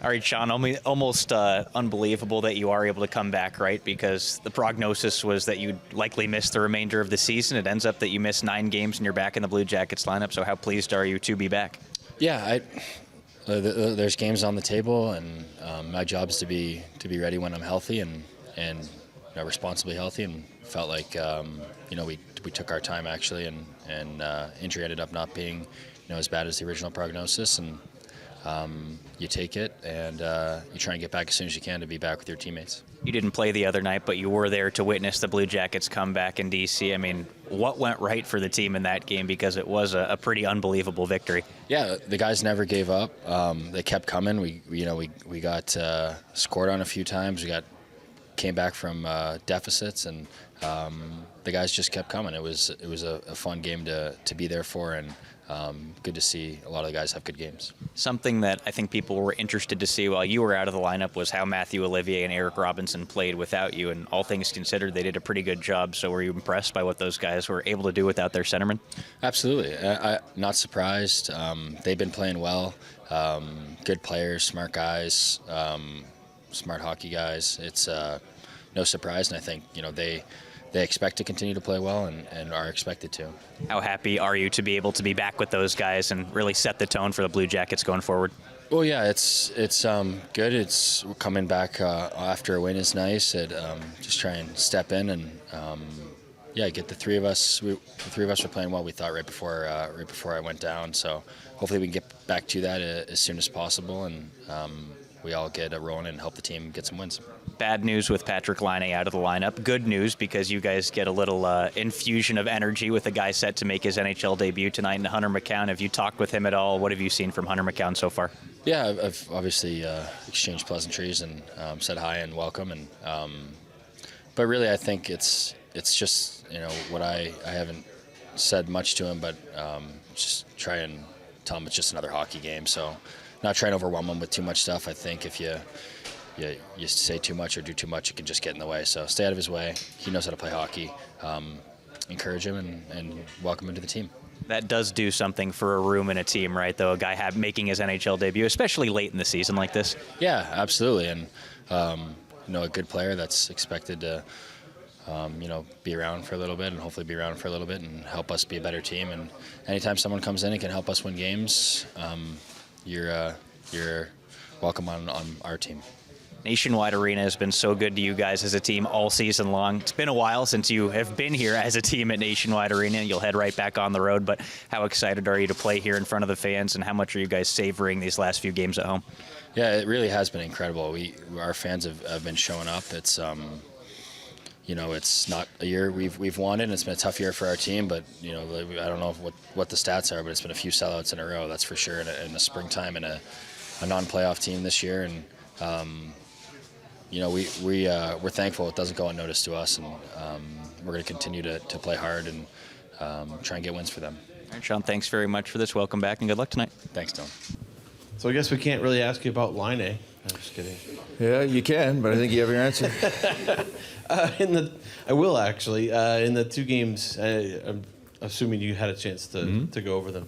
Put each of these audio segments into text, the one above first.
All right, Sean, almost unbelievable that you are able to come back, right? Because the prognosis was that you'd likely miss the remainder of the season. It ends up that you miss 9 games and you're back in the Blue Jackets lineup. So how pleased are you to be back? Yeah, there's games on the table, and my job is to be ready when I'm healthy and responsibly healthy. And felt like we took our time actually, and injury ended up not being as bad as the original prognosis, and you take it and you try and get back as soon as you can to be back with your teammates. You didn't play the other night, but you were there to witness the Blue Jackets come back in D.C. I mean, what went right for the team in that game? Because it was a pretty unbelievable victory. Yeah, the guys never gave up. They kept coming. We got scored on a few times. Came back from deficits, and the guys just kept coming. It was a fun game to be there for, and good to see a lot of the guys have good games. Something that I think people were interested to see while you were out of the lineup was how Matthew Olivier and Eric Robinson played without you, and all things considered, they did a pretty good job. So were you impressed by what those guys were able to do without their centerman? Absolutely. I'm not surprised. They've been playing well. Good players, smart guys, smart hockey guys. It's no surprise, and I think they expect to continue to play well and are expected to. How happy are you to be able to be back with those guys and really set the tone for the Blue Jackets going forward? Well, yeah, it's good. It's coming back after a win is nice. Just try and step in and get the three of us. The three of us were playing well. We thought right before I went down. So hopefully we can get back to that as soon as possible, and we all get rolling and help the team get some wins. Bad news with Patrik Laine out of the lineup. Good news because you guys get a little infusion of energy with a guy set to make his NHL debut tonight in Hunter McCown. Have you talked with him at all? What have you seen from Hunter McCown so far? Yeah, I've obviously exchanged pleasantries and said hi and welcome. And but really, I think it's just what I haven't said much to him, but just try and tell him it's just another hockey game. So not trying to overwhelm him with too much stuff. I think if you say too much or do too much, it can just get in the way. So stay out of his way. He knows how to play hockey. Encourage him and welcome him to the team. That does do something for a room in a team, right, though? A guy making his NHL debut, especially late in the season like this. Yeah, absolutely. And, a good player that's expected to, be around for a little bit and hopefully be around for a little bit and help us be a better team. And anytime someone comes in and can help us win games, you're welcome on our team. Nationwide Arena has been so good to you guys as a team all season long. It's been a while since you have been here as a team at Nationwide Arena. You'll head right back on the road, but how excited are you to play here in front of the fans, and how much are you guys savoring these last few games at home? Yeah, it really has been incredible. Our fans have been showing up. It's it's not a year we've won it, and it's been a tough year for our team, but I don't know what the stats are, but it's been a few sellouts in a row, that's for sure, in the springtime, and a non-playoff team this year, and we're thankful it doesn't go unnoticed to us, and we're going to continue to play hard and try and get wins for them. All right, Sean, thanks very much for this. Welcome back, and good luck tonight. Thanks, Dylan. So I guess we can't really ask you about Laine. I'm just kidding. Yeah, you can, but I think you have your answer. I will actually. In the 2 games, I'm assuming you had a chance to go over them.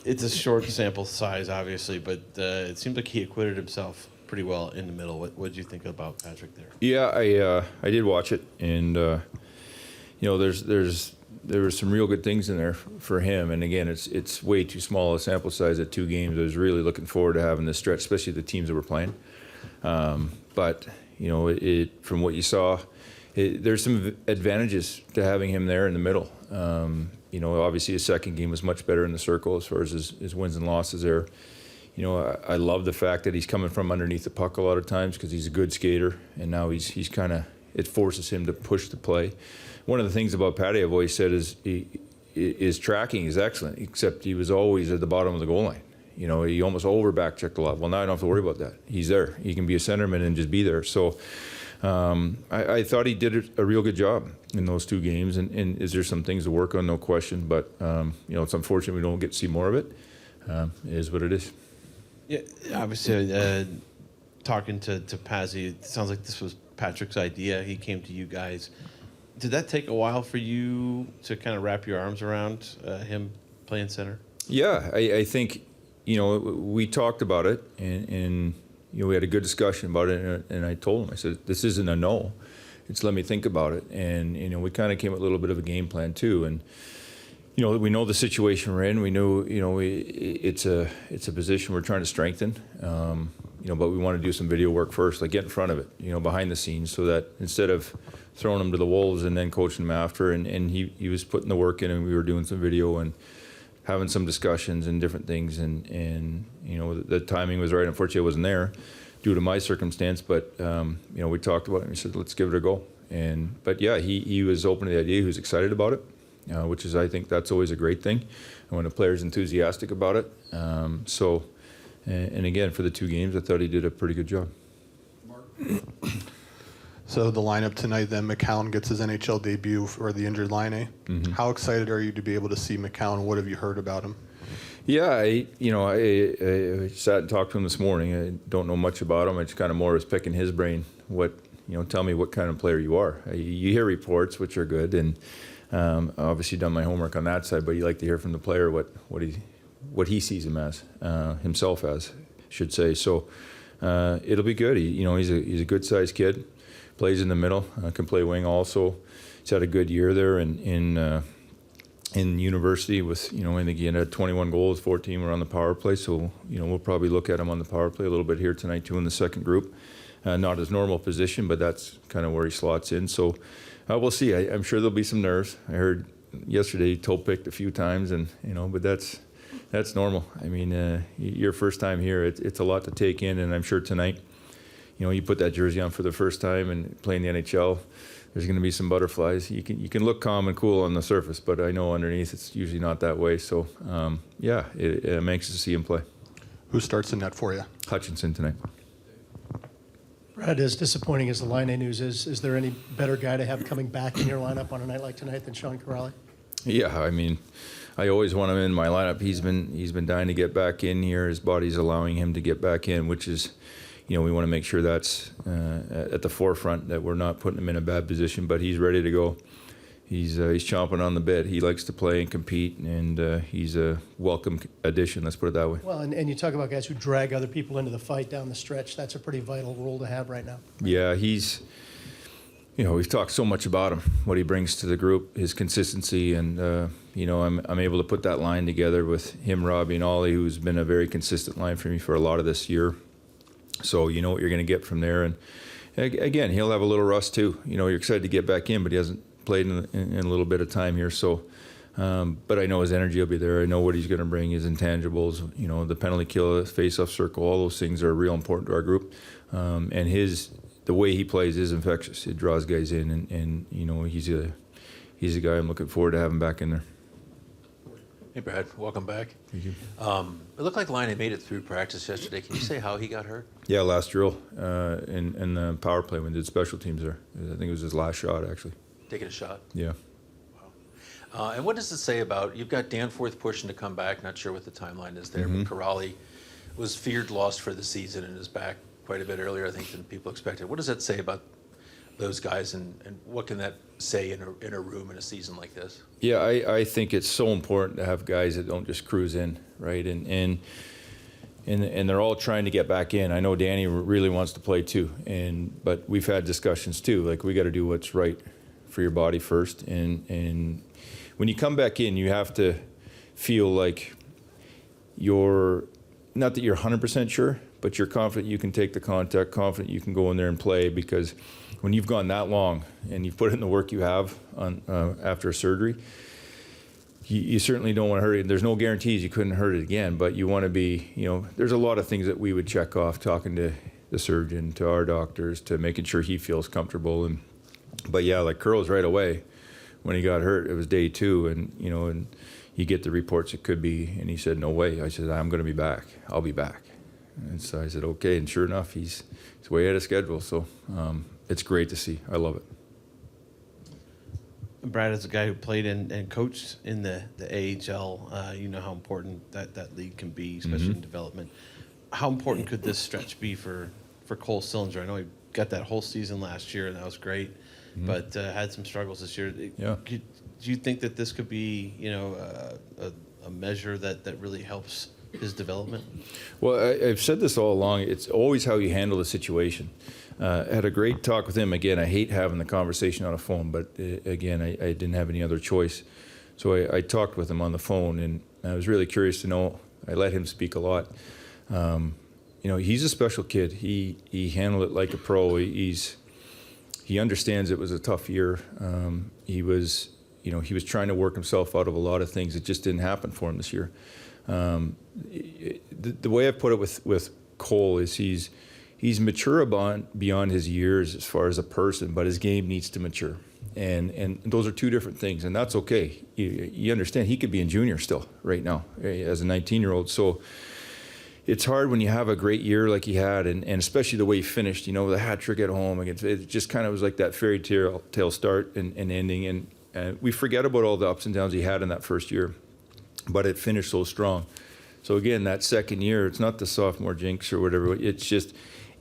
It's a short sample size, obviously, but it seems like he acquitted himself pretty well in the middle. What did you think about Patrik there? Yeah, I did watch it, and there were some real good things in there for him. And again, it's way too small a sample size at 2 games. I was really looking forward to having this stretch, especially the teams that were playing. But from what you saw, there's some advantages to having him there in the middle. Obviously his second game was much better in the circle as far as his wins and losses there. I love the fact that he's coming from underneath the puck a lot of times because he's a good skater, and now he's kind of, it forces him to push the play. One of the things about Patty I've always said is his tracking is excellent, except he was always at the bottom of the goal line. He almost over back-checked a lot. Well, now I don't have to worry about that. He's there. He can be a centerman and just be there. So I thought he did a real good job in those 2 games, and is there some things to work on, no question, but it's unfortunate we don't get to see more of it. It is what it is. Yeah, obviously, talking to Pazzi, it sounds like this was Patrik's idea. He came to you guys. Did that take a while for you to kind of wrap your arms around him playing center? Yeah, I think, we talked about it, and we had a good discussion about it, and I told him, I said, this isn't a no. It's let me think about it. And, we kind of came with a little bit of a game plan too. And, we know the situation we're in. We know, it's a position we're trying to strengthen. But we want to do some video work first, like get in front of it, behind the scenes, so that instead of throwing them to the wolves and then coaching them after, and he was putting the work in, and we were doing some video and having some discussions and different things, and the timing was right. Unfortunately, I wasn't there due to my circumstance, but we talked about it and we said, let's give it a go. But yeah, he was open to the idea. He was excited about it, which is, I think that's always a great thing, and when a player's enthusiastic about it. And again, for the 2 games, I thought he did a pretty good job. So the lineup tonight, then McCown gets his NHL debut for the injured Line. Mm-hmm. How excited are you to be able to see McCown? What have you heard about him? Yeah, I sat and talked to him this morning. I don't know much about him. I just kind of more was picking his brain. Tell me what kind of player you are. You hear reports, which are good, and obviously done my homework on that side. But you like to hear from the player what he sees him as, himself as, I should say. So it'll be good. He's a good sized kid. Plays in the middle. Can play wing also. He's had a good year there in university with, I think he had 21 goals, 14 were on the power play. So, we'll probably look at him on the power play a little bit here tonight too in the second group. Not his normal position, but that's kind of where he slots in. So we'll see. I'm sure there'll be some nerves. I heard yesterday he toe-picked a few times, and, but that's normal. I mean, your first time here, it's a lot to take in, and I'm sure tonight, you put that jersey on for the first time and playing the NHL, there's going to be some butterflies. You can look calm and cool on the surface, but I know underneath it's usually not that way. So, I'm anxious to see him play. Who starts the net for you? Hutchinson tonight. Brad, as disappointing as the Line A news is there any better guy to have coming back in your lineup on a night like tonight than Sean Kuraly? Yeah, I mean, I always want him in my lineup. He's been dying to get back in here. His body's allowing him to get back in, which is, we want to make sure that's at the forefront, that we're not putting him in a bad position. But he's ready to go. He's chomping on the bit. He likes to play and compete, and he's a welcome addition. Let's put it that way. Well, and you talk about guys who drag other people into the fight down the stretch. That's a pretty vital role to have right now. Yeah, he's. We've talked so much about him, what he brings to the group, his consistency, and I'm able to put that line together with him, Robbie, and Ollie, who's been a very consistent line for me for a lot of this year. So you know what you're going to get from there, and again, he'll have a little rust too. You're excited to get back in, but he hasn't played in a little bit of time here. So, but I know his energy will be there. I know what he's going to bring, his intangibles. The penalty kill, face-off circle, all those things are real important to our group, and the way he plays is infectious. It draws guys in, and he's a guy I'm looking forward to having back in there. Hey, Brad. Welcome back. Thank you. It looked like Line made it through practice yesterday. Can you say how he got hurt? Yeah, last drill in the power play when we did special teams there. I think it was his last shot, actually. Taking a shot? Yeah. Wow. And what does it say about, you've got Danforth pushing to come back, not sure what the timeline is there, but Kuraly was feared lost for the season and is back quite a bit earlier, I think, than people expected. What does that say about those guys, and what can that say in a room in a season like this? Yeah, I think it's so important to have guys that don't just cruise in, right? And they're all trying to get back in. I know Danny really wants to play too, but we've had discussions too. Like, we got to do what's right for your body first. And when you come back in, you have to feel like not that you're 100% sure, but you're confident you can take the contact, confident you can go in there and play, because when you've gone that long and you've put in the work you have on after a surgery, you certainly don't want to hurt it. There's no guarantees you couldn't hurt it again, but you want to be, there's a lot of things that we would check off, talking to the surgeon, to our doctors, to making sure he feels comfortable. But yeah, like Curl's right away, when he got hurt, it was day 2, and you get the reports it could be, and he said, no way. I said, I'm going to be back. I'll be back. And so I said, okay, and sure enough, he's way ahead of schedule. So it's great to see. I love it. Brad, as a guy who played and coached in the AHL, you know how important that league can be, especially in development. How important could this stretch be for Cole Sillinger? I know he got that whole season last year, and that was great, but had some struggles this year. Yeah. Do you think that this could be, a measure that really helps his development? Well, I've said this all along. It's always how you handle the situation. I had a great talk with him. Again, I hate having the conversation on a phone, but again, I didn't have any other choice. So I talked with him on the phone, and I was really curious to know. I let him speak a lot. He's a special kid. He handled it like a pro. He understands it was a tough year. He was trying to work himself out of a lot of things. It just didn't happen for him this year. The way I put it with Cole is he's mature beyond his years as far as a person, but his game needs to mature. And those are two different things, and that's okay. You understand, he could be in junior still right now as a 19-year-old. So it's hard when you have a great year like he had, and especially the way he finished, the hat trick at home. It just kind of was like that fairy tale start and ending. And we forget about all the ups and downs he had in that first year, but it finished so strong. So again, that second year, it's not the sophomore jinx or whatever.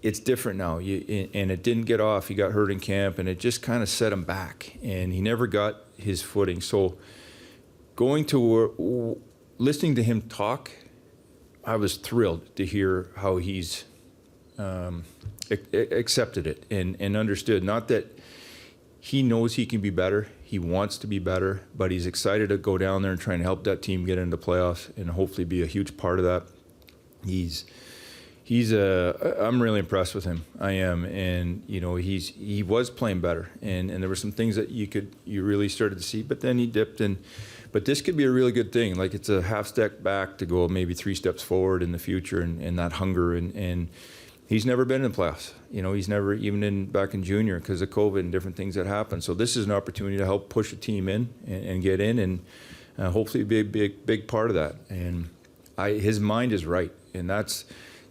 It's different now. And it didn't get off. He got hurt in camp, and it just kind of set him back, and he never got his footing. So listening to him talk, I was thrilled to hear how he's accepted it and understood. Not that he knows he can be better. He wants to be better, but he's excited to go down there and try and help that team get into playoffs and hopefully be a huge part of that. I'm really impressed with him. I am, and he was playing better, and there were some things that you really started to see, but then he dipped in. But this could be a really good thing. Like, it's a half step back to go maybe 3 steps forward in the future, and that hunger. And he's never been in the playoffs. He's never even back in junior because of COVID and different things that happened. So this is an opportunity to help push a team in and get in, and hopefully be a big part of that. And his mind is right, and that's,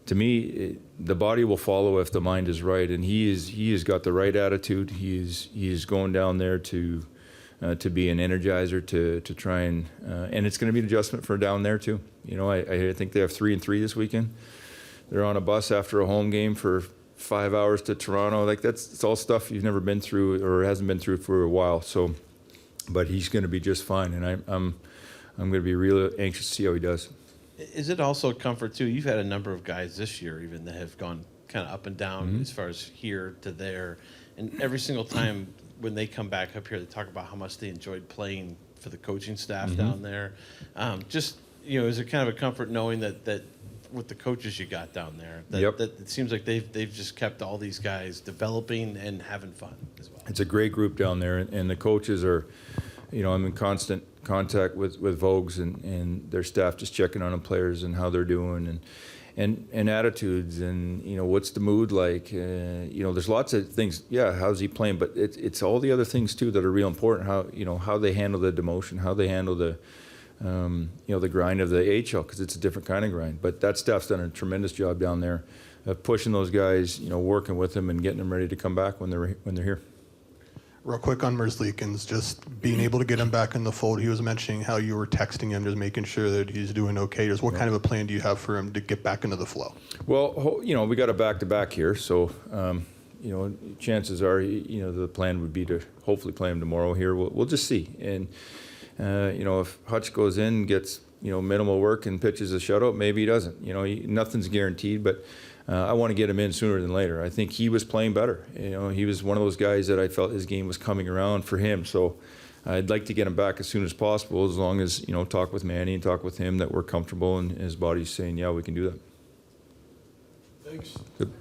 to me, the body will follow if the mind is right. And he has got the right attitude. He is going down there to be an energizer to try and it's going to be an adjustment for down there too. I think they have 3-3 this weekend. They're on a bus after a home game for 5 hours to Toronto. Like, it's all stuff you've never been through or hasn't been through for a while. So, but he's going to be just fine, and I'm going to be really anxious to see how he does. Is it also a comfort too? You've had a number of guys this year even that have gone kind of up and down as far as here to there, and every single time when they come back up here, they talk about how much they enjoyed playing for the coaching staff down there. Is it kind of a comfort knowing that with the coaches you got down there, that it seems like they've just kept all these guys developing and having fun as well. It's a great group down there, and the coaches are, I'm in constant contact with Vogues and their staff, just checking on the players and how they're doing and attitudes and what's the mood like. There's lots of things. Yeah, how's he playing? But it's all the other things too that are real important. How they handle the demotion, how they handle the the grind of the AHL, because it's a different kind of grind. But that staff's done a tremendous job down there of pushing those guys, working with them and getting them ready to come back when they're here. Real quick on Merzlikins, just being able to get him back in the fold. He was mentioning how you were texting him, just making sure that he's doing okay. Just what kind of a plan do you have for him to get back into the flow? Well, we got a back-to-back here, so chances are, the plan would be to hopefully play him tomorrow here. We'll just see. And if Hutch goes in, gets minimal work and pitches a shutout, maybe he doesn't. Nothing's guaranteed, but I want to get him in sooner than later. I think he was playing better. He was one of those guys that I felt his game was coming around for him. So I'd like to get him back as soon as possible, as long as talk with Manny and talk with him that we're comfortable and his body's saying, yeah, we can do that. Thanks. Good.